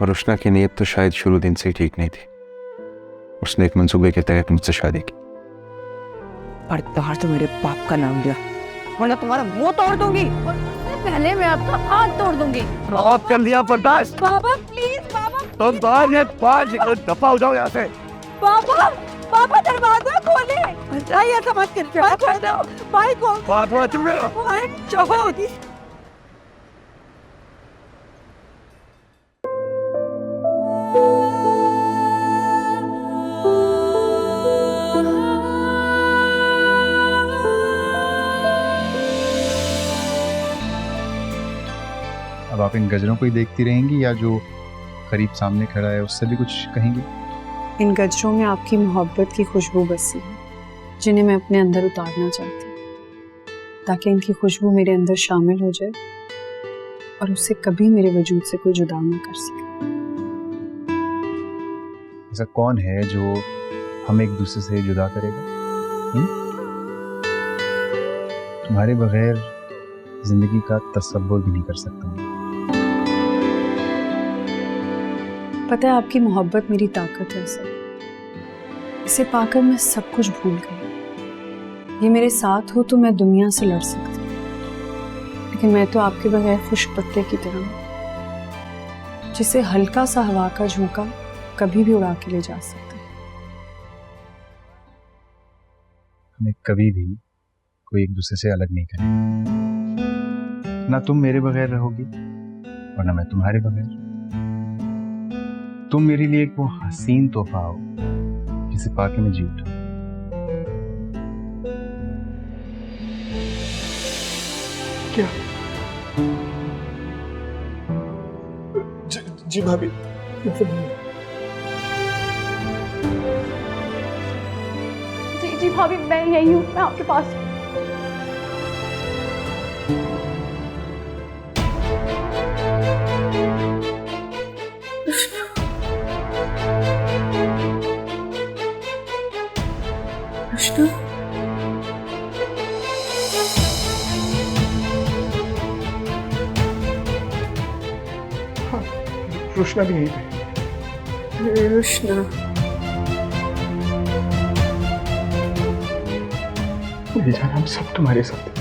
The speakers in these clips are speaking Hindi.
और रुशना की नीयत तो शायद शुरू दिन से ही ठीक नहीं थी। उसने एक मंसूबे के तहत मुझसे शादी की। पर तार तो मेरे बाप का नाम लिया, वरना तुम्हारा मुंह तोड़ दूंगी और उससे पहले मैं आपका हाथ तोड़ दूंगी। बहुत कर लिया बर्दाश्त। बाबा प्लीज बाबा। तुम बाहर ये 5 दफा हो जाओ यहाँ से। बाबा बाबा दरवाजा खोले। नहीं ऐसा मत कर भाई को। बात हो चुप रहो। भाई चुप होगी। अब आप इन गजरों को ही देखती रहेंगी या जो करीब सामने खड़ा है उससे भी कुछ कहेंगी? इन गजरों में आपकी मोहब्बत की खुशबू बसी है, जिन्हें मैं अपने अंदर उतारना चाहती हूँ, ताकि इनकी खुशबू मेरे अंदर शामिल हो जाए और उससे कभी मेरे वजूद से कोई जुदा ना कर सके। ऐसा कौन है जो हम एक दूसरे से जुदा करेगा? तुम्हारे बगैर जिंदगी का तसव्वुर भी नहीं कर सकता हूँ। पता है आपकी मोहब्बत मेरी ताकत है सर। इसे पाकर मैं सब कुछ भूल गई। ये मेरे साथ हो तो मैं दुनिया से लड़ सकती हूँ, लेकिन मैं तो आपके बगैर खुश्क पत्ते की तरह हूँ, जिसे हल्का सा हवा का झोंका कभी भी उड़ा के ले जा सकता है। हमें कभी भी कोई एक दूसरे से अलग नहीं करेगा। ना तुम मेरे बगैर रहोगी और ना मैं तुम्हारे बगैर। तुम मेरे लिए एक वो हसीन तोहफा हो जिसे पाके मैं जी उठा। क्या? जी भाभी। जी भाभी मैं यही हूँ, मैं आपके पास हूँ। रुशना भी यहीं पे। रुशना, मेरी जान, हम सब तुम्हारे साथ हैं।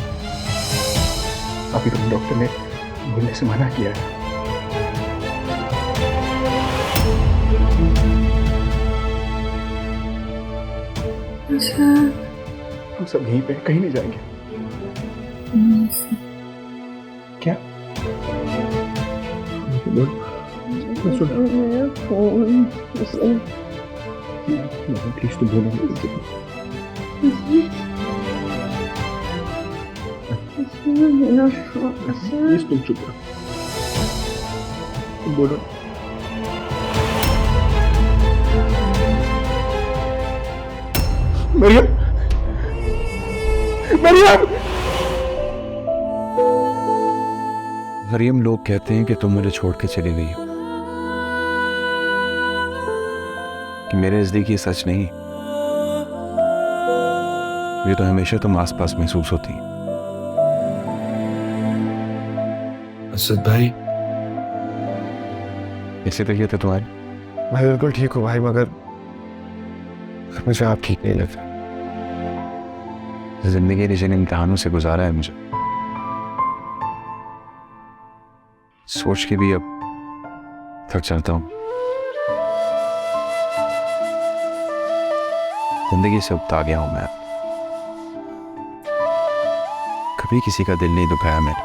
अभी तुम डॉक्टर ने बोलने से मना किया है। हम सब यहीं पे, कहीं नहीं जाएंगे। क्या? प्लीज तुम बोलो। प्लीज तुम चुप रहो, तुम बोलो। मरियम, मरियम। मरियम, लोग कहते हैं कि तुम मुझे छोड़ के चली गई हो, कि मेरे नजदीक ये सच नहीं। ये तो हमेशा तुम आसपास महसूस होती है। असद भाई, कैसी तबीयत है तुम्हारी? मैं बिल्कुल ठीक हूँ भाई, मगर मुझे आप ठीक नहीं लगता। जिंदगी ने जिन इम्तिहानों से गुजारा है, मुझे सोच के भी अब थक जाता हूँ। जिंदगी से उबता गया हूं मैं। कभी किसी का दिल नहीं दुखाया मैंने,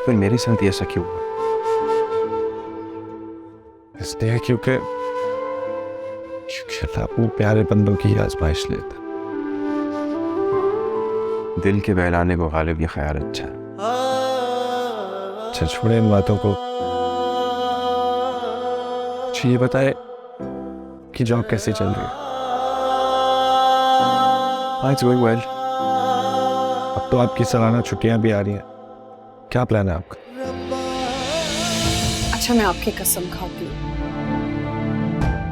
फिर मेरे साथ ऐसा क्यों हुआ? इसलिए क्योंकि अल्लाह अपने प्यारे बंदों की आजमाइश लेता। दिल के बहलाने को गालिब ये ख्याल अच्छा है। अच्छा छोड़े इन बातों को। ये बताए कि जॉब कैसी चल रही है? It's going well. अब तो आपकी सालाना छुट्टियां भी आ रही हैं, क्या प्लान है आपका? अच्छा मैं आपकी कसम खाती हूँ,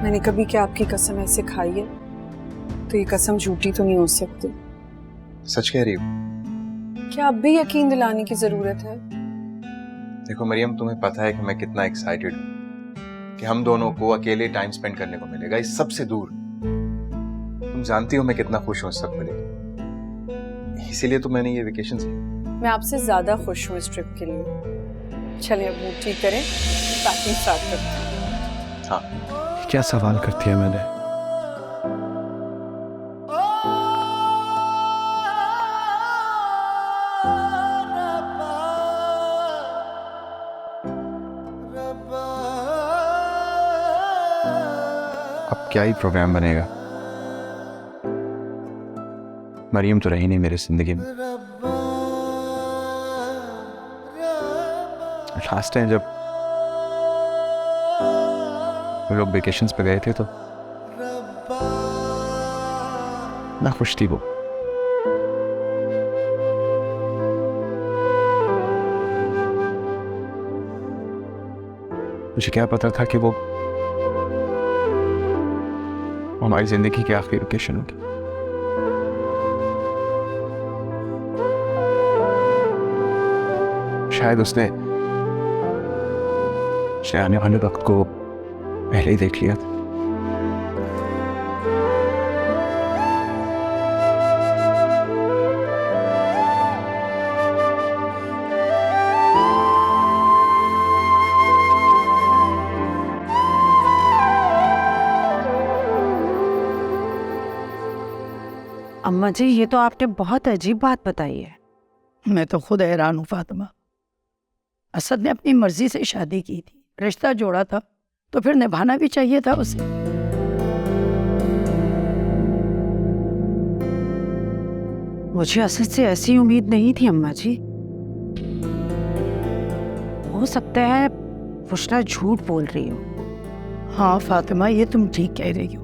मैंने कभी क्या आपकी कसम ऐसे खाई है तो ये कसम झूठी तो नहीं हो सकती। सच कह रही हो? क्या अब भी यकीन दिलाने की जरूरत है? देखो मरियम, तुम्हें पता है कि मैं कितना एक्साइटेड हूँ कि हम दोनों को अकेले टाइम स्पेंड करने को मिलेगा, इस सबसे दूर। तुम जानती हो मैं कितना खुश हूँ इस सब को लेकर, इसीलिए तो मैंने ये वेकेशन ली। मैं आपसे ज्यादा खुश हूँ इस ट्रिप के लिए। चलिए अब मूड ठीक करें, पैकिंग स्टार्ट करते हैं। हाँ, क्या सवाल करती है मैंने? अब क्या ही प्रोग्राम बनेगा। मरियम तो रही नहीं मेरी जिंदगी में। लास्ट टाइम जब हम लोग वेकेशंस पे गए थे तो ना खुश थी वो। मुझे क्या पता था कि वो हमारी जिंदगी की आखिरी वेकेशन होगी। शायद उसने आने वाले वक्त को पहले ही देख लिया था। अम्मा जी, ये तो आपने बहुत अजीब बात बताई है। मैं तो खुद हैरान हूँ फातिमा। असद ने अपनी मर्जी से शादी की थी, रिश्ता जोड़ा था तो फिर निभाना भी चाहिए था उसे। मुझे असद से ऐसी उम्मीद नहीं थी अम्मा जी। हो सकता है रुशना झूठ बोल रही हो। हाँ फातिमा, ये तुम ठीक कह रही हो।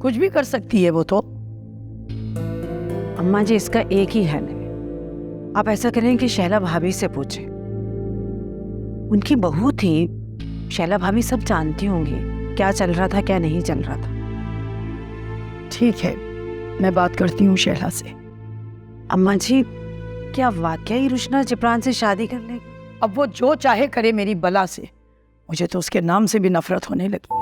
कुछ भी कर सकती है वो तो। अम्मा जी, इसका एक ही हल है। आप ऐसा करें कि शैला भाभी से पूछें। उनकी बहू थी, शैला भाभी सब जानती होंगी क्या चल रहा था क्या नहीं चल रहा था। ठीक है, मैं बात करती हूँ शैला से। अम्मा जी, क्या वाकई रुशना जिब्रान से शादी कर लेगी? अब वो जो चाहे करे मेरी बला से, मुझे तो उसके नाम से भी नफरत होने लगी है।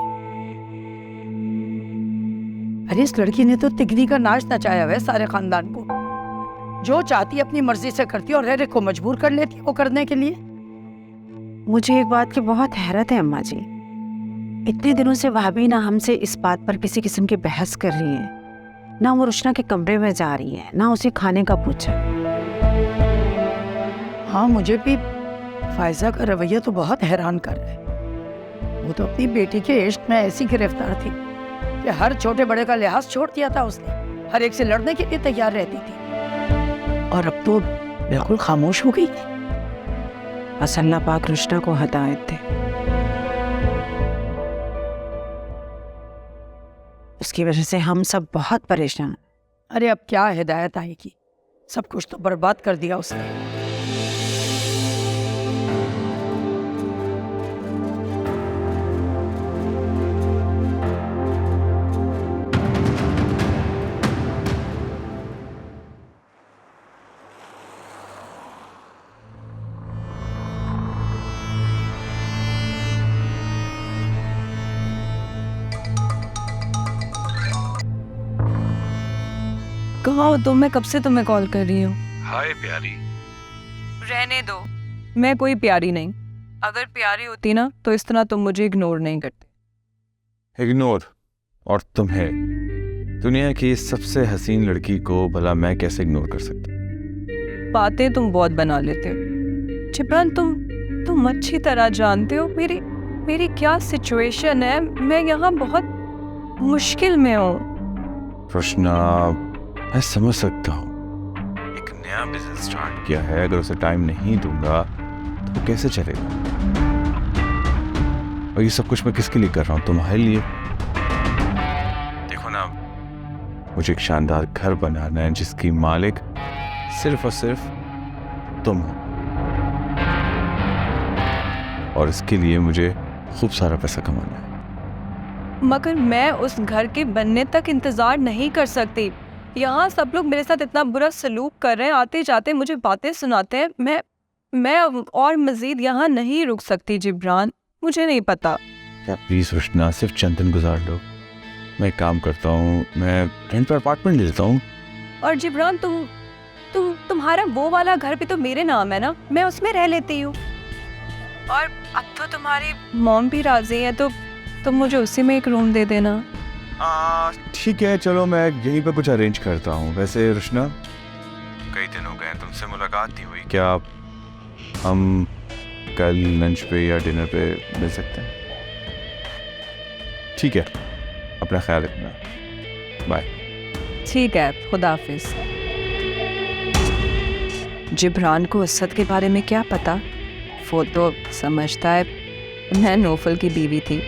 अरे इस लड़की ने तो तिगनी का नाच नचाया हुआ है सारे खानदान को। जो चाहती अपनी मर्जी से करती और रहने को मजबूर कर लेती वो करने के लिए। मुझे एक बात की बहुत हैरत है अम्मा जी। इतने दिनों से भाभी ना हमसे इस बात पर किसी किस्म की बहस कर रही हैं, ना वो रुशना के कमरे में जा रही है, ना उसे खाने का पूछा। हाँ, मुझे भी फायजा का रवैया तो बहुत हैरान कर रहा है। वो तो अपनी बेटी के इश्क में ऐसी गिरफ्तार थी कि हर छोटे बड़े का लिहाज छोड़ दिया था उसने, हर एक से लड़ने के लिए तैयार रहती थी, और अब तो बिल्कुल खामोश हो गई। बस अल्लाह पाक रुशना को हिदायत दे। उसकी वजह से हम सब बहुत परेशान। अरे अब क्या हिदायत आएगी, सब कुछ तो बर्बाद कर दिया उसने। कहाँ हो तुम? मैं कब से तुम्हें कॉल कर रही हूँ। हाय प्यारी। रहने दो, मैं कोई प्यारी नहीं। अगर प्यारी होती ना तो इस तरह तुम मुझे इग्नोर नहीं करते। इग्नोर? और तुम्हें, दुनिया की सबसे हसीन लड़की को भला मैं कैसे इग्नोर कर सकता? बातें तुम बहुत बना लेते हो जिब्रान। तुम अच्छी तरह जानते हो मेरी क्या सिचुएशन है। मैं यहाँ बहुत मुश्किल में हूँ। रुशना, मैं समझ सकता हूँ, एक नया बिजनेस स्टार्ट किया है, अगर उसे टाइम नहीं दूंगा तो कैसे चलेगा? और ये सब कुछ मैं किसके लिए कर रहा हूँ? तुम्हारे लिए। देखो ना, मुझे एक शानदार घर बनाना है जिसकी मालिक सिर्फ और सिर्फ तुम हो, और इसके लिए मुझे खूब सारा पैसा कमाना है। मगर मैं उस घर के बनने तक इंतजार नहीं कर सकती। यहाँ सब लोग मेरे साथ इतना बुरा सलूक कर रहे हैं, आते जाते मुझे बातें सुनाते हैं। मैं और मजीद यहाँ नहीं रुक सकती जिब्रान, मुझे नहीं पता। क्या प्लीज रुशना, सिर्फ चंद दिन गुजार लो। मैं एक काम करता हूँ, मैं रेंट पर अपार्टमेंट ले लेता हूँ। और जिब्रान तुम्हारा वो वाला घर भी तो मेरे नाम है ना, मैं उसमें रह लेती हूँ। और अब तो तुम्हारी मॉम भी राजी है, तो तुम मुझे उसी में एक रूम दे देना। ठीक है, चलो मैं यहीं पे कुछ अरेंज करता हूँ। वैसे रुशना, कई दिन हो गए तुमसे मुलाकात नहीं हुई, क्या हम कल लंच पे या डिनर पे मिल सकते हैं? ठीक है, अपना ख्याल रखना, बाय। ठीक है, खुदा हाफिज। जिब्रान को असद के बारे में क्या पता, वो तो समझता है मैं नौफल की बीवी थी।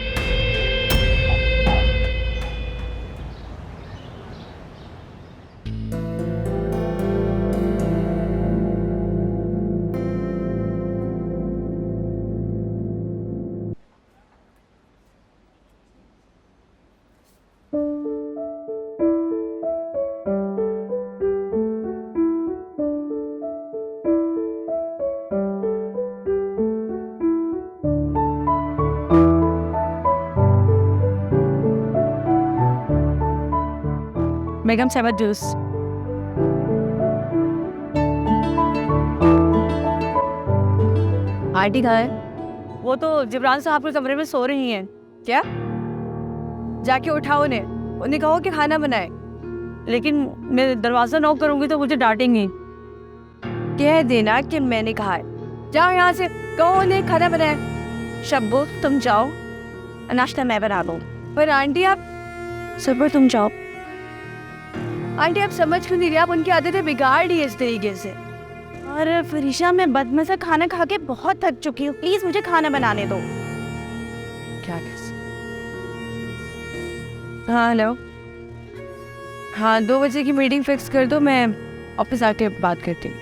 बेगम साहब जूस। आंटी कहाँ है? वो तो जिब्रान साहब के कमरे में सो रही हैं। क्या? जाके उठाओ उन्हें कहो कि खाना बनाए। लेकिन मैं दरवाजा नॉक करूंगी तो मुझे डांटेंगी। कह देना कि मैंने कहा है। जाओ यहाँ से, कहो उन्हें खाना बनाए। शब्बो तुम जाओ, नाश्ता मैं बना दूँ। पर आंटी आप सबर, तुम जाओ। आंटी आप समझ क्यों नहीं रही? आप उनकी आदतें बिगाड़ दी इस तरीके से। और फरीशा, मैं बदमज़ा खाना खा के बहुत थक चुकी हूँ, प्लीज मुझे खाना बनाने दो। क्या कैसे? हाँ हेलो, हाँ 2 बजे की मीटिंग फिक्स कर दो, मैं ऑफिस आके बात करती हूँ।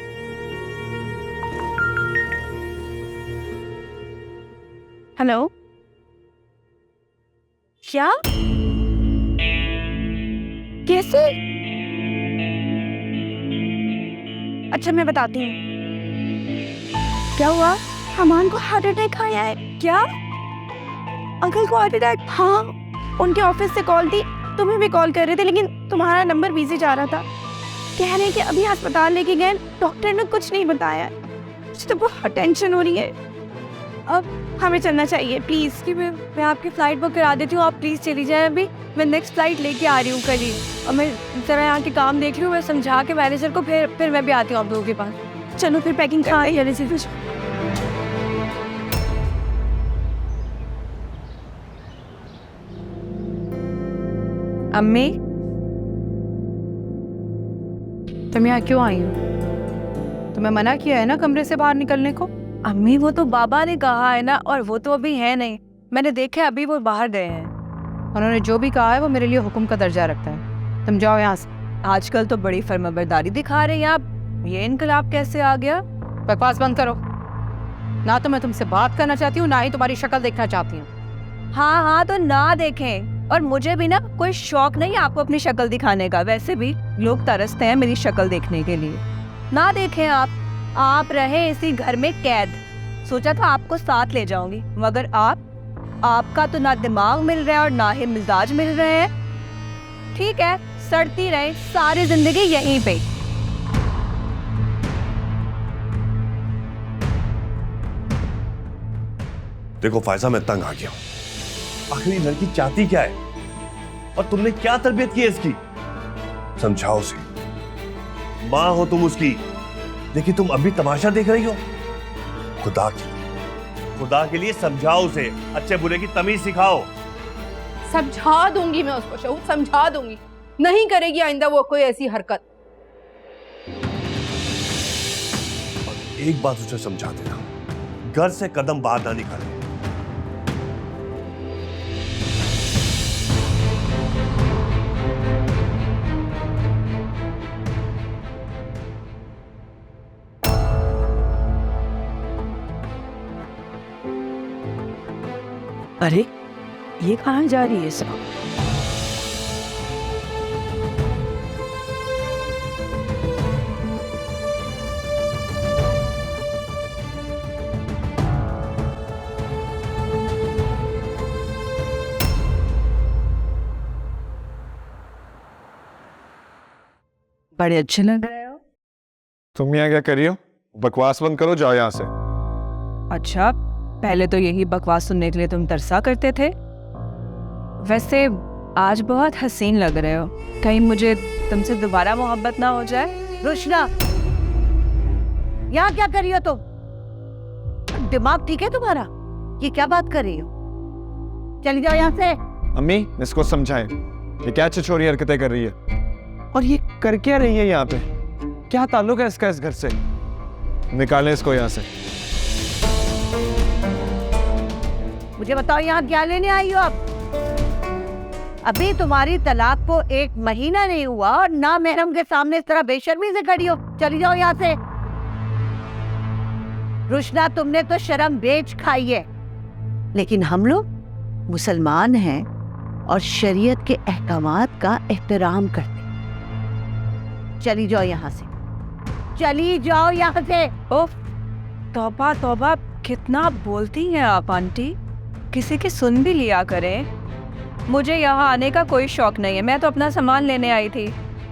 हेलो, क्या? कैसे? अच्छा मैं बताती हूँ क्या हुआ। हमान को हार्ट अटैक आया है। क्या? अंकल को हार्ट अटैक? हाँ, उनके ऑफिस से कॉल थी, तुम्हें भी कॉल कर रहे थे लेकिन तुम्हारा नंबर बिजी जा रहा था। कह रहे हैं कि अभी अस्पताल लेके गए, डॉक्टर ने कुछ नहीं बताया। मुझे तो बहुत टेंशन हो रही है। अब हमें चलना चाहिए प्लीज। कि मैं आपकी फ्लाइट बुक करा देती हूँ, आप प्लीज चली जाए। अभी मैं नेक्स्ट फ्लाइट लेके आ रही हूँ कल ही। और मैं जरा यहाँ के काम देख रही हूँ, मैं समझा के मैनेजर को, फिर मैं भी आती हूँ आप लोगों के पास। चलो फिर पैकिंग कर। अम्मी, तुम यहाँ क्यों आई हो? तुम्हें मना किया है ना कमरे से बाहर निकलने को। अम्मी वो तो बाबा ने कहा है ना, और वो तो अभी है नहीं। मैंने देखा अभी वो बाहर गए हैं। उन्होंने जो भी कहा है वो मेरे लिए हुक्म का दर्जा रखता है। तुम जाओ यहाँ से। आजकल तो बड़ी फर्माबरदारी दिखा रहे हैं आप। ये इनकलाब कैसे आ गया? बकवास बंद करो। ना तो मैं तुमसे बात करना चाहती हूँ, ना ही तुम्हारी शक्ल देखना चाहती हूँ। हाँ हाँ, तो ना देखें। और मुझे भी ना कोई शौक नहीं आपको अपनी शक्ल दिखाने का। वैसे भी लोग तरसते हैं मेरी शक्ल देखने के लिए। ना देखें आप रहे इसी घर में कैद। सोचा था आपको साथ ले जाऊंगी, मगर आपका तो ना दिमाग मिल रहा है और ना ही मिजाज मिल रहे हैं। ठीक है, सड़ती रहे सारी जिंदगी यहीं पे। देखो फायजा, मैं तंग आ गया हूं। आखिर ये लड़की चाहती क्या है और तुमने क्या तरबियत की है इसकी? समझाओ उसे। माँ हो तुम उसकी, लेकिन तुम अभी तमाशा देख रही हो। खुदा के लिए समझाओ उसे। अच्छे बुरे की तमीज सिखाओ। समझा दूंगी मैं उसको शहूद, समझा दूंगी। नहीं करेगी आइंदा वो कोई ऐसी हरकत। और एक बात उसे समझा देना, घर से कदम बाहर ना निकाले। अरे ये कहाँ जा रही है सब? बड़े अच्छे लग रहे हो। तुम यहाँ क्या कर रही हो? बकवास बंद करो, जाओ यहाँ से। अच्छा, पहले तो यही बकवास सुनने के लिए तुम तरसा करते थे। वैसे आज बहुत हसीन लग रहे हो, कहीं मुझे तुमसे दोबारा मोहब्बत ना हो जाए। रोशना, यहाँ क्या कर रही हो तुम? दिमाग ठीक है तुम्हारा? ये क्या बात कर रही हो? चली जाओ यहाँ से। अम्मी, इसको समझाएं, ये क्या छिछोरी हरकतें कर रही है और ये कर क्या रही है यहाँ पे? क्या ताल्लुक है इसका इस घर से? निकालें इसको यहाँ से। मुझे बताओ यहाँ क्या लेने आई हो आप? अभी तुम्हारी तलाक को 1 महीना नहीं हुआ और ना महरम के सामने इस तरह बेशर्मी से खड़ी हो। चली जाओ यहाँ से। रुशना, तुमने तो शर्म बेच खाई है, लेकिन हम लोग मुसलमान हैं और शरीयत के अहकामात का एहतराम करते हैं। चली जाओ यहाँ से, चली जाओ यहाँ से। ओफ, तौबा तौबा, कितना बोलती हैं आप आंटी। किसी की सुन भी लिया करें। मुझे यहाँ आने का कोई शौक नहीं है, मैं तो अपना सामान लेने आई थी।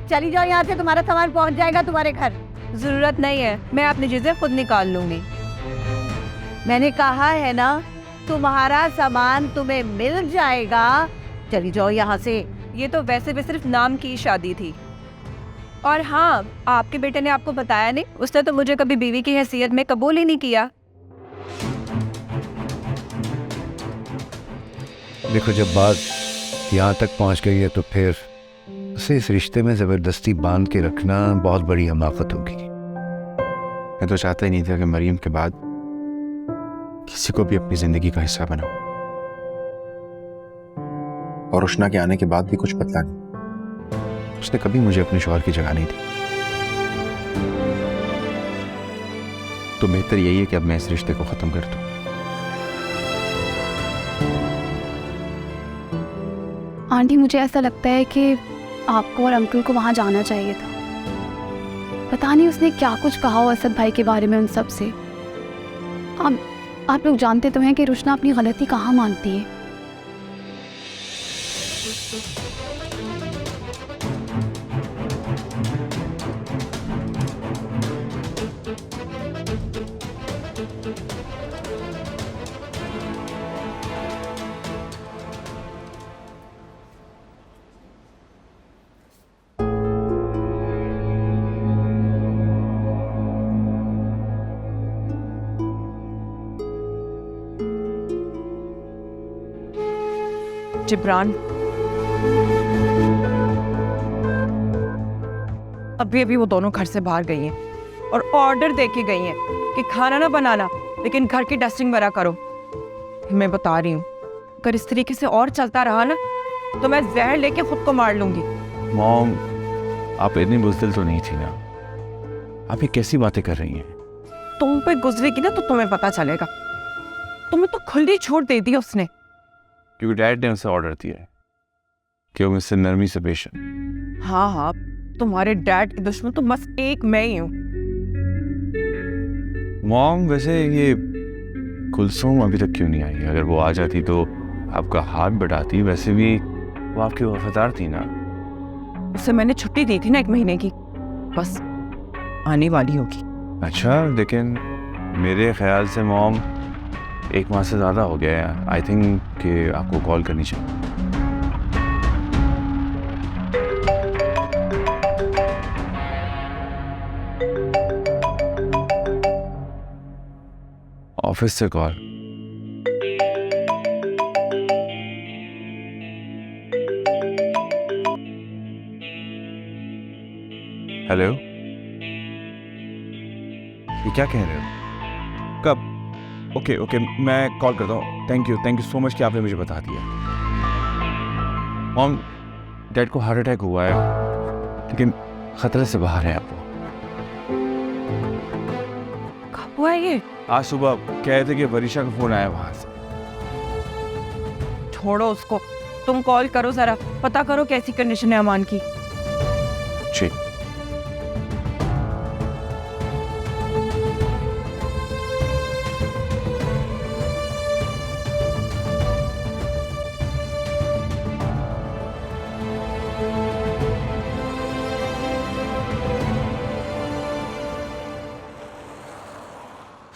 चली जाओ यहाँ से, तुम्हारा सामान पहुँच जाएगा तुम्हारे घर। जरूरत नहीं है, मैं अपनी चीजें खुद निकाल लूंगी। मैंने कहा है ना, तुम्हारा सामान तुम्हें मिल जाएगा। चली जाओ यहाँ से। ये तो वैसे भी सिर्फ नाम की शादी थी। और हाँ, आपके बेटे ने आपको बताया नहीं, उसने तो मुझे कभी बीवी की हैसियत में कबूल ही नहीं किया। देखो, जब बात यहाँ तक पहुँच गई है तो फिर उसे इस रिश्ते में ज़बरदस्ती बांध के रखना बहुत बड़ी हमाकत होगी। मैं तो चाहता ही नहीं था कि मरियम के बाद किसी को भी अपनी जिंदगी का हिस्सा बनाऊं। और रुशना के आने के बाद भी कुछ बदला नहीं। उसने कभी मुझे अपने शौहर की जगह नहीं दी। तो बेहतर यही है कि अब मैं इस रिश्ते को खत्म कर दूं। आंटी, मुझे ऐसा लगता है कि आपको और अंकल को वहाँ जाना चाहिए था। पता नहीं उसने क्या कुछ कहा हो असद भाई के बारे में उन सब से। आप लोग जानते तो हैं कि रुशना अपनी गलती कहाँ मानती है। जिब्रान, अभी अभी वो दोनों घर से बाहर गई हैं और ऑर्डर दे के गई हैं कि खाना ना बनाना, लेकिन घर की डस्टिंग वगैरह करो। मैं बता रही हूँ, अगर इस तरीके से और चलता रहा ना तो मैं जहर लेके खुद को मार लूंगी। मॉम, आप इतनी बुज़दिल तो नहीं थी ना। आप ये कैसी बातें कर रही हैं? तुम पे गुजरेगी ना तो तुम्हें पता चलेगा। तुम्हें तो खुली छूट दे दी उसने, क्योंकि डैड ने उसे ऑर्डर दिया है कि वो मुझसे नरमी से पेश आए। हाँ हाँ, तुम्हारे डैड के दुश्मन तो बस एक मैं ही हूँ। मॉम, वैसे ये कुलसूम अभी तक क्यों नहीं आई? अगर वो आ जाती तो आपका हाथ बढ़ाती। वैसे भी वो आपकी वफादार थी ना। उसे मैंने छुट्टी दी थी ना 1 महीने की, बस आने वाली होगी। अच्छा, लेकिन मेरे ख्याल से मॉम 1 माह से ज़्यादा हो गया है। आई थिंक कि आपको कॉल करनी चाहिए। ऑफिस से कॉल। हेलो, ये क्या कह रहे हो? कब? ओके, मैं कॉल करता हूँ। थैंक यू सो मच कि आपने मुझे बता दिया। मॉम, डैड को हार्ट अटैक हुआ है, लेकिन खतरे से बाहर है आपको। कब हुआ ये? आज सुबह कह रहे थे कि वरीशा का फोन आया वहां से। छोड़ो उसको, तुम कॉल करो, जरा पता करो कैसी कंडीशन है अमान की। जी।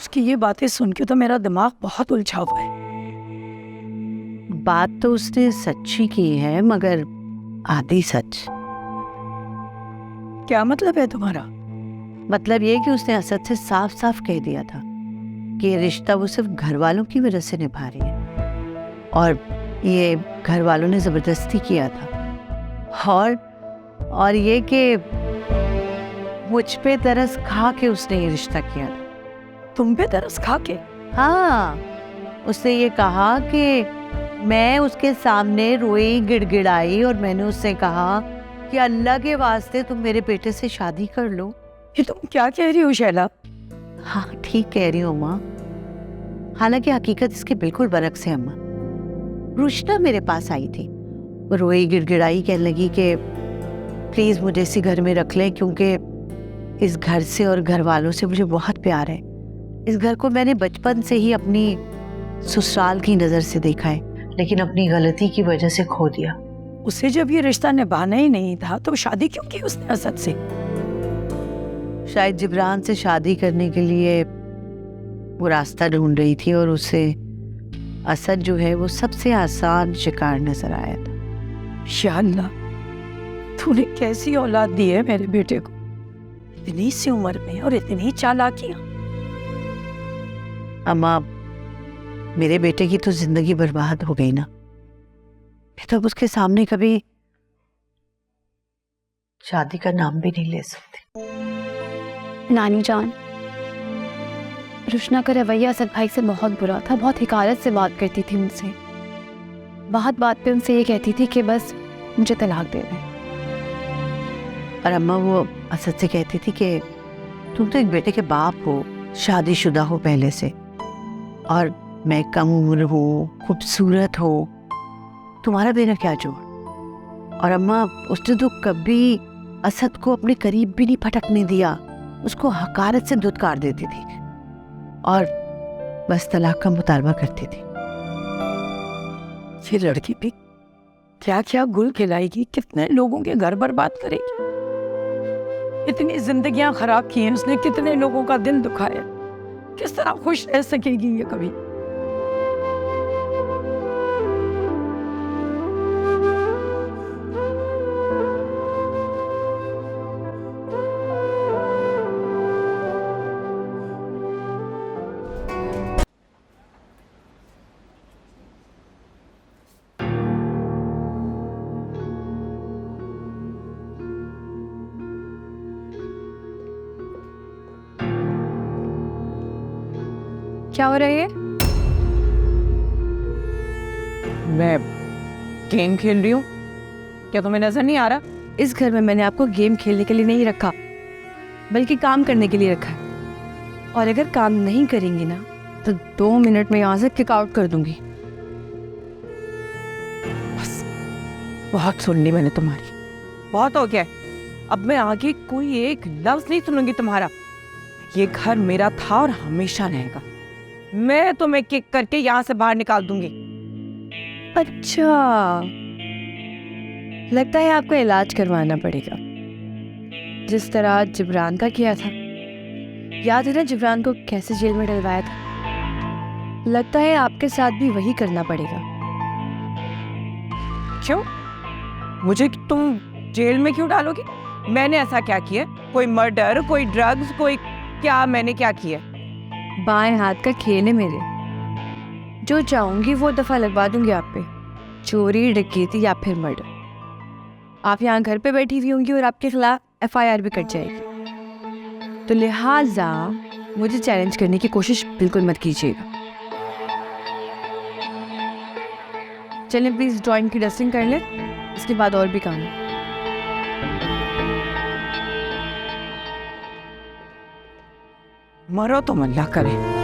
उसकी ये बातें सुन के तो मेरा दिमाग बहुत उलझा हुआ है। बात तो उसने सच्ची की है, मगर आधी सच। क्या मतलब है तुम्हारा? मतलब ये कि उसने असद से साफ साफ कह दिया था कि ये रिश्ता वो सिर्फ घर वालों की वजह से निभा रही है, और ये घर वालों ने जबरदस्ती किया था। और ये कि मुझ पे तरस खा के उसने ये रिश्ता किया था। तुम पे तरस खा के? हाँ, उसने ये कहा कि मैं उसके सामने रोई गिड़गिड़ाई और मैंने उससे कहा कि अल्लाह के वास्ते तुम मेरे बेटे से शादी कर लो। ये तुम क्या कह रही हो शैला? हाँ, ठीक कह रही हूँ अम्मा। हालांकि हकीकत इसके बिल्कुल बरक्स है अम्मा। रुशना मेरे पास आई थी, वो रोई गिड़गिड़ाई, कहने लगी कि प्लीज मुझे इसी घर में रख लें, क्योंकि इस घर से और घर वालों से मुझे बहुत प्यार है। इस घर को मैंने बचपन से ही अपनी ससुराल की नजर से देखा है, लेकिन अपनी गलती की वजह से खो दिया। उसे जब ये रिश्ता निभाना ही नहीं था तो शादी क्यों की उसने असद से? शायद जिब्रान से शादी करने के लिए वो रास्ता ढूंढ रही थी, और उसे असद जो है वो सबसे आसान शिकार नजर आया था। या अल्लाह, तूने कैसी औलाद दी है मेरे बेटे को, इतनी सी उम्र में और इतनी चालाकियां। अम्मा, मेरे बेटे की तो जिंदगी बर्बाद हो गई ना, मैं तो अब उसके सामने कभी शादी का नाम भी नहीं ले सकती। नानी जान, रुशना का रवैया असद भाई से बहुत बुरा था, बहुत हिकारत से बात करती थी उनसे। बात बात पे उनसे ये कहती थी कि बस मुझे तलाक दे दें। और अम्मा वो असद से कहती थी कि तुम तो एक बेटे के बाप हो, शादीशुदा हो पहले से, और मैं कम उम्र हूँ, खूबसूरत हो, तुम्हारा मेरा क्या जोड़। और अम्मा, उसने तो कभी असद को अपने करीब भी नहीं फटकने दिया, उसको हकारत से धुतकार देती थी और बस तलाक का मुतालबा करती थी। ये लड़की भी क्या क्या गुल खिलाएगी, कितने लोगों के घर बर्बाद करेगी। इतनी जिंदगियां खराब की हैं उसने, कितने लोगों का दिल दुखाया। किस तरह खुश रह सकेगी ये कभी? क्या हो रहा है ये? मैं गेम खेल रही हूँ। क्या तुम्हें नजर नहीं आ रहा? इस घर में मैंने आपको गेम खेलने के लिए नहीं रखा, बल्कि काम करने के लिए रखा है। और अगर काम नहीं करेंगी ना तो 2 मिनट में यहाँ से किक आउट कर दूंगी। बस बहुत सुन ली मैंने तुम्हारी, बहुत हो गया। अब मैं आगे कोई एक लफ्ज नहीं सुनूंगी तुम्हारा। ये घर मेरा था और हमेशा रहेगा। मैं तुम्हें किक करके यहाँ से बाहर निकाल दूंगी। अच्छा, लगता है आपको इलाज करवाना पड़ेगा, जिस तरह जिब्रान का किया था। याद है ना जिब्रान को कैसे जेल में डलवाया था? लगता है आपके साथ भी वही करना पड़ेगा। क्यों? मुझे तुम जेल में क्यों डालोगी? मैंने ऐसा क्या किया? कोई मर्डर, कोई ड्रग्स, कोई क्या? मैंने क्या किया? बाएं हाथ का खेल है मेरे, जो चाहूंगी वो दफा लगवा दूंगी आप पे। चोरी, डकैती या फिर मर्डर। आप यहाँ घर पे बैठी हुई होंगी और आपके खिलाफ FIR भी कट जाएगी, तो लिहाजा मुझे चैलेंज करने की कोशिश बिल्कुल मत कीजिएगा। चलें प्लीज, ड्राइंग की डस्टिंग कर लें, इसके बाद और भी काम है। मरो तो अल्लाह करे।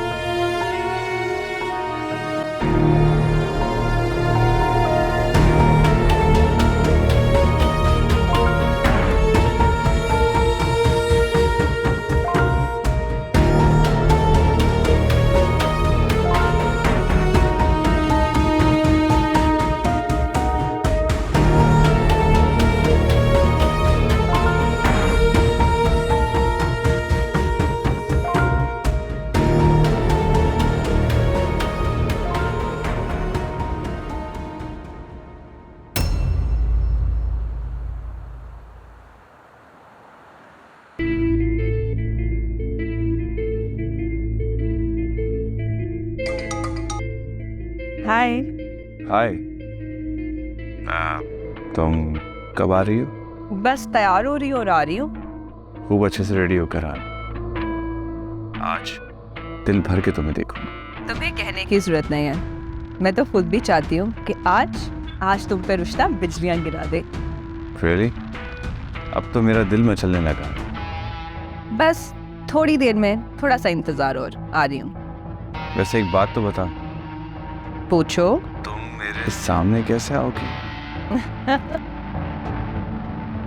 हाय। हाय। तुम कब आ रही हो? बस तैयार हो रही हो और आ रही हूँ। खूब अच्छे से रेडी होकर आना। आज दिल भर के तुम्हें देखूंगा। तुम्हें कहने की जरूरत नहीं है, मैं तो खुद भी चाहती हूँ कि आज तुम पे रुश्ता बिजलियां गिरा दे। Really? अब तो मेरा दिल मचलने लगा। बस थोड़ी देर में, थोड़ा सा इंतजार और आ रही हूँ। वैसे एक बात तो बता, पूछो। तुम मेरे सामने कैसे आओगी?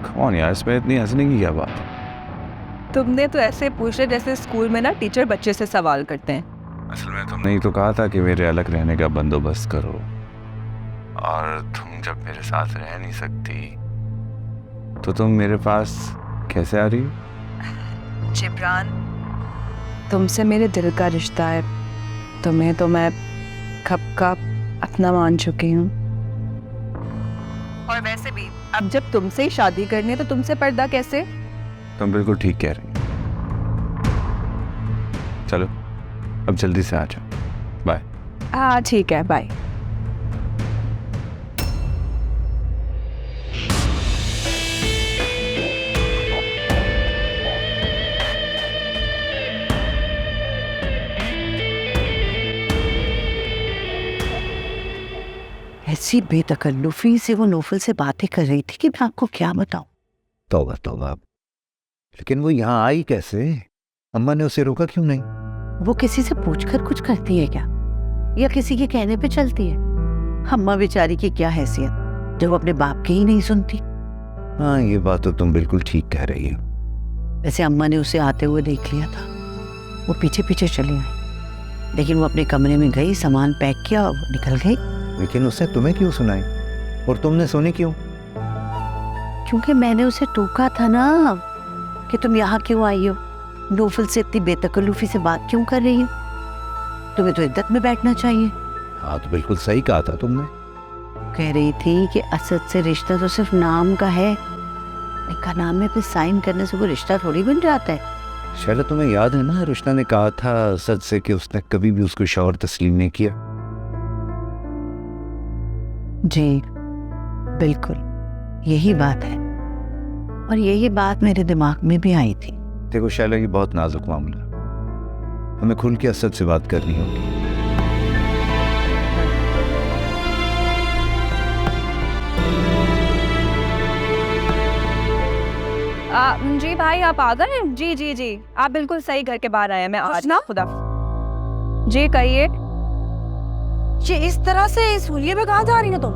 कौन यार, इसमें इतनी हंसने की क्या बात है? तुमने तो ऐसे पूछे जैसे स्कूल में ना टीचर बच्चे से सवाल करते हैं। असल में तुमने ही तो कहा था कि मेरे अलग रहने का बंदोबस्त करो, और तुम जब मेरे साथ रह नहीं सकती तो तुम मेरे पास कैसे आ रही हो? जिब्रान, तुमसे मेरे दिल का रिश्ता है, तुम्हें तो मैं कब का अपना मान चुकी हूँ। और वैसे भी अब जब तुमसे ही शादी करनी है तो तुमसे पर्दा कैसे? तुम बिल्कुल ठीक कह रही हो। चलो अब जल्दी से आ जाओ। बाय। हाँ ठीक है, बाय। ऐसी बेतकल्लुफी से वो नौफल से बातें कर रही थी कि मैं आपको क्या बताऊं। तौबा तौबा, लेकिन वो यहाँ आई कैसे? अम्मा ने उसे रोका क्यों नहीं? वो किसी से पूछकर कुछ करती है क्या, या किसी के कहने पे चलती है? अम्मा बेचारी की क्या हैसियत जो वो अपने बाप की ही नहीं सुनती। हाँ, ये बात तो तुम बिल्कुल ठीक कह रही हो। वैसे अम्मा ने उसे आते हुए देख लिया था, वो पीछे पीछे चली आई, लेकिन वो अपने कमरे में गई, सामान पैक किया और निकल गई। लेकिन उसने तुम्हें क्यों सुनाई, और तुमने सुनी क्यों? क्योंकि मैंने उसे टोका था ना कि तुम यहाँ क्यों आई हो, नौफल से इतनी बेतकल्लुफी से बात क्यों कर रही हो, तुम्हें तो इद्दत में बैठना चाहिए। हाँ, तो बिल्कुल सही कहा था तुमने। कह रही थी कि असद से रिश्ता तो सिर्फ नाम का है, निकाह नामे पे साइन करने से वो रिश्ता थोड़ी बन जाता है। शैला, तुम्हें याद है ना, रुशना ने कहा था असद से कि उसने कभी भी उसको शौहर तस्लीम नहीं किया। जी बिल्कुल, यही बात है, और यही बात मेरे दिमाग में भी आई थी। देखो शैला, ये बहुत नाजुक मामला, हमें खुल के असद से बात करनी होगी। जी भाई, आप आ गए? जी जी जी, आप बिल्कुल सही घर के बाहर आए। मैं आज ना खुदा जी कहिए। ये इस तरह से इस हुलिये में कहाँ जा रही हो तुम?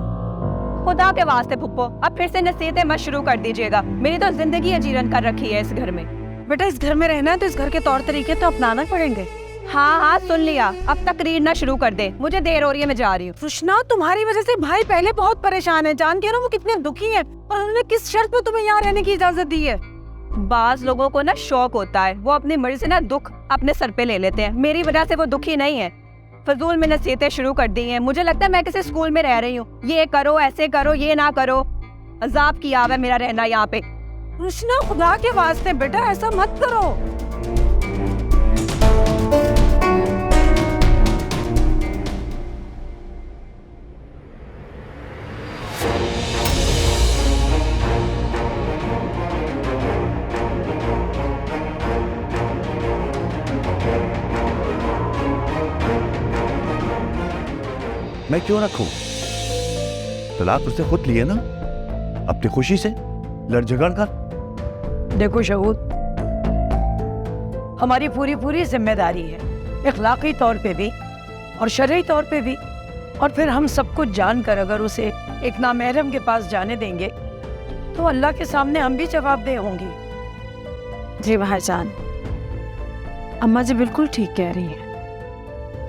खुदा के वास्ते फुप्पो, अब फिर से नसीहतें मत शुरू कर दीजिएगा। मेरी तो जिंदगी अजीरन कर रखी है इस घर में। बेटा, इस घर में रहना है तो इस घर के तौर तरीके तो अपनाना पड़ेंगे। हाँ हाँ सुन लिया, अब तकरीर ना शुरू कर दे, मुझे देर हो रही है, मैं जा रही हूँ। रुशना, तुम्हारी वजह से भाई पहले बहुत परेशान है, जान के ना वो कितने दुखी है, और उन्होंने किस शर्त पे तुम्हें यहाँ रहने की इजाजत दी है। बाज लोगों को ना शौक होता है, वो अपनी मर्जी से ना दुख अपने सर पे ले लेते हैं। मेरी वजह से वो दुखी नहीं है। फजूल में नसीहतें शुरू कर दी हैं। मुझे लगता है मैं किसी स्कूल में रह रही हूँ। ये करो, ऐसे करो, ये ना करो। अजाब की आव है मेरा रहना यहाँ पे। रुशना, खुदा के वास्ते बेटा ऐसा मत करो। मैं क्यों रखूं? तलाक उसने खुद लिए ना, अपनी खुशी से लड़ झगड़ कर। देखो शहूद, हमारी पूरी जिम्मेदारी है, इखलाकी तौर पे भी और शरई तौर पे भी, और फिर हम सब कुछ जानकर अगर उसे एक नामहरम के पास जाने देंगे तो अल्लाह के सामने हम भी जवाबदेह होंगे। जी भाईजान, अम्मा जी बिल्कुल ठीक कह रही है।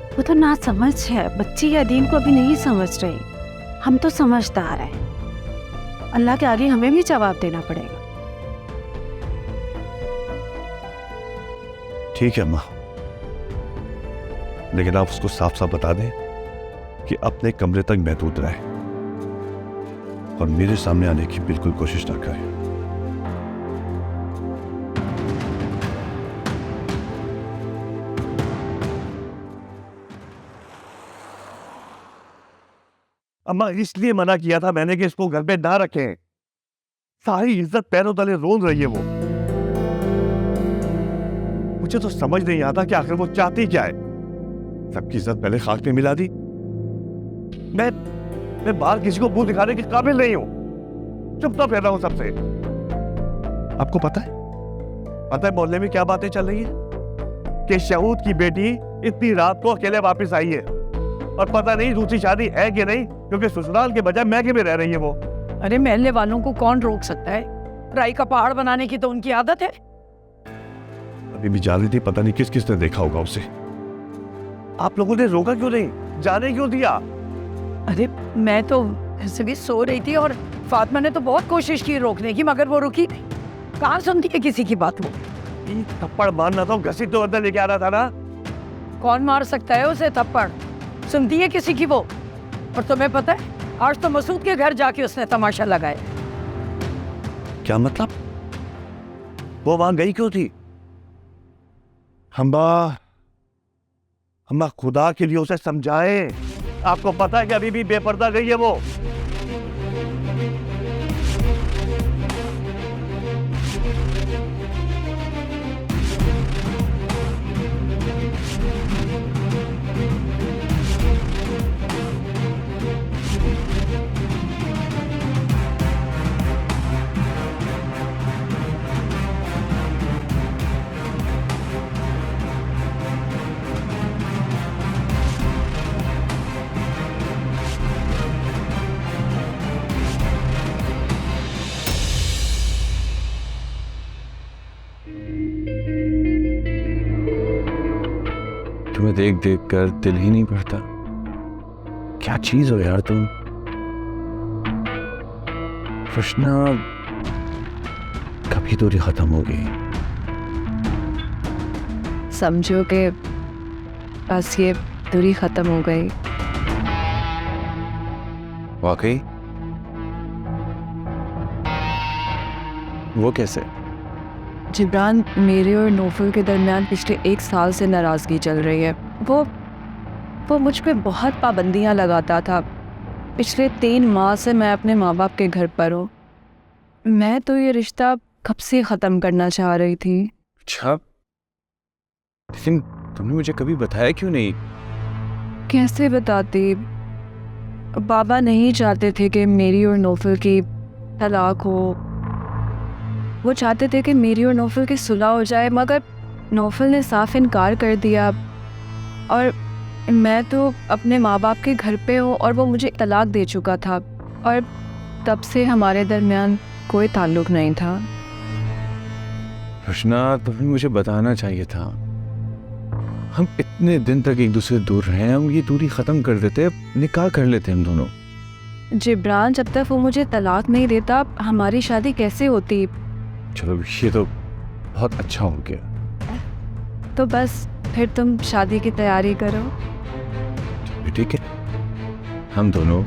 वो तो ना समझ है, बच्ची या दीन को अभी नहीं समझ रही। हम तो समझदार हैं, अल्लाह के आगे हमें भी जवाब देना पड़ेगा। ठीक है अम्मा, लेकिन आप उसको साफ साफ बता दें कि अपने कमरे तक महदूद रहे और मेरे सामने आने की बिल्कुल कोशिश ना करें। अम्मा इसलिए मना किया था मैंने कि इसको घर पे ना रखें। सारी इज्जत पैरों तले रोल रही है वो। मुझे तो समझ नहीं आता कि आखिर वो चाहती क्या है। सबकी इज्जत पहले खाक में मिला दी। मैं बाहर किसी को मुंह दिखाने के काबिल नहीं हूं। चुप तो फिर रहा हूं सबसे। आपको पता है मोहल्ले में क्या बातें चल रही है कि शहूद की बेटी इतनी रात को अकेले वापस आई है और पता नहीं दूसरी शादी है कि नहीं, क्योंकि ससुराल के बजाय मैके में रह रही है वो। अरे महल्ले वालों को कौन रोक सकता है? राई का पहाड़ बनाने की तो उनकी आदत है। अभी भी जा रही थी, पता नहीं किस किसने देखा होगा उसे। आप लोगों ने रोका क्यों नहीं? जाने क्यों दिया? अरे मैं तो ऐसे भी सो रही थी और फातिमा ने तो बहुत कोशिश की रोकने की, मगर वो रुकी नहीं। कहाँ सुनती है किसी की बात वो? थप्पड़ मारना था, घसीट तो अंदर लेके आ रहा था ना। कौन मार सकता है उसे थप्पड़? सुनती है किसी की वो? और तुम्हें पता है आज तो मसूद के घर जाके उसने तमाशा लगाया। क्या मतलब? वो वहां गई क्यों थी? अम्मा खुदा के लिए उसे समझाए। आपको पता है कि अभी भी बेपर्दा गई है वो। तुम्हें देख देख कर दिल ही नहीं भरता। क्या चीज हो यार तुम। कृष्णा, कभी दूरी खत्म होगी। समझो कि बस ये दूरी खत्म हो गई। वाकई? वो कैसे? जिब्रान, मेरे और नौफल के दरमियान पिछले 1 साल से नाराज़गी चल रही है। वो मुझ पे बहुत पाबंदियां लगाता था। पिछले 3 माह से मैं अपने माँ बाप के घर पर हूँ। मैं तो ये रिश्ता कब से ख़त्म करना चाह रही थी। अच्छा, लेकिन तुमने मुझे कभी बताया क्यों नहीं? कैसे बताती? बाबा नहीं चाहते थे कि मेरी और नौफल की तलाक हो। वो चाहते थे कि मेरी और नौफल की सुलह हो जाए, मगर नौफल ने साफ इनकार कर दिया। और मैं तो अपने माँ बाप के घर पे हूँ और वो मुझे तलाक दे चुका था, और तब से हमारे दरमियान कोई ताल्लुक नहीं था। कृष्णा, तुम्हें मुझे बताना चाहिए था। हम इतने दिन तक एक दूसरे दूर रहे, हम ये दूरी ख़त्म कर देते, निकाह कर लेते हम दोनों। जिब्रान, जब तक वो मुझे तलाक नहीं देता हमारी शादी कैसे होती? चलो, ये तो बहुत अच्छा हो गया। तो बस फिर तुम शादी की तैयारी करो। ठीक है, हम दोनों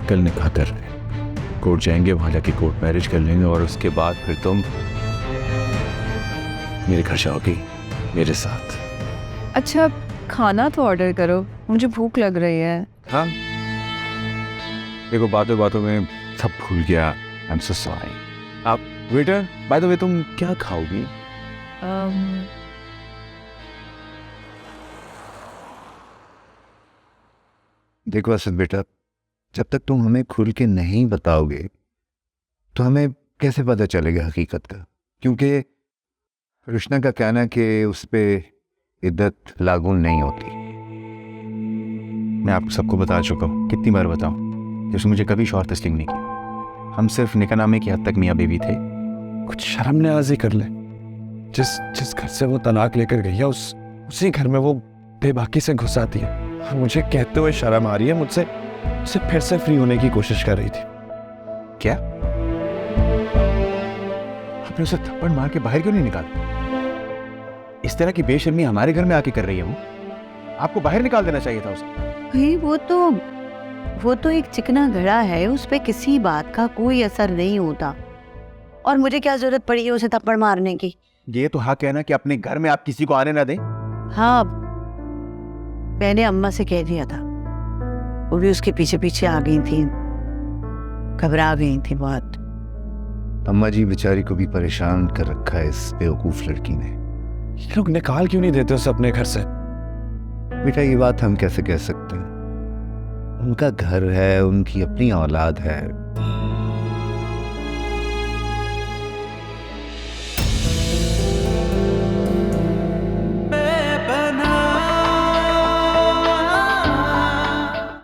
कल निकाह कर रहे हैं। कोर्ट जाएंगे, वहां जाके कोर्ट मैरिज कर लेंगे और उसके बाद फिर तुम मेरे घर जाओगी मेरे साथ। अच्छा, खाना तो ऑर्डर करो, मुझे भूख लग रही है। हाँ, देखो बातों बातों में सब भूल गया। I am so sorry. आप वेटर, बाय द वे तुम क्या खाओगी? देखो असद बेटा, जब तक तुम हमें खुल के नहीं बताओगे तो हमें कैसे पता चलेगा हकीकत का? क्योंकि रुशना का कहना कि उस पे इद्दत लागू नहीं होती। मैं आपको सबको बता चुका हूँ, कितनी बार बताऊँ? जैसे मुझे कभी शौहर तस्लीम नहीं किया। हम सिर्फ निकाहनामे की हद तक मियाँ बीवी थे। कुछ शर्म न्याज़ी कर ले। जिस घर से वो तलाक लेकर गई है उसी घर में वो बेबाकी से घुस आती है। मुझे कहते हुए शर्म आ रही है। मुझसे फिर से फ्री होने की कोशिश कर रही थी। क्या आपने उसे थप्पड़ मार के बाहर क्यों नहीं निकाला? इस तरह की बेशर्मी हमारे घर में आके कर रही है वो। आपको बाहर निकाल देना चाहिए था उसे। भाई वो तो एक चिकना घड़ा है, उस पे किसी बात का कोई असर नहीं होता। और मुझे क्या जरूरत पड़ी है उसे थप्पड़ मारने की? ये तो हाँ कहना कि अपने घर में आप किसी को आने ना दें। हाँ, मैंने अम्मा से कह दिया था वो भी उसके पीछे पीछे आ गई थी, घबरा गई थी बहुत। अम्मा जी बेचारी को भी परेशान कर रखा है इस बेवकूफ लड़की ने। ये लोग निकाल क्यों नहीं देते उसे अपने घर से? बेटा ये बात हम कैसे कह सकते हैं? उनका घर है, उनकी अपनी औलाद है,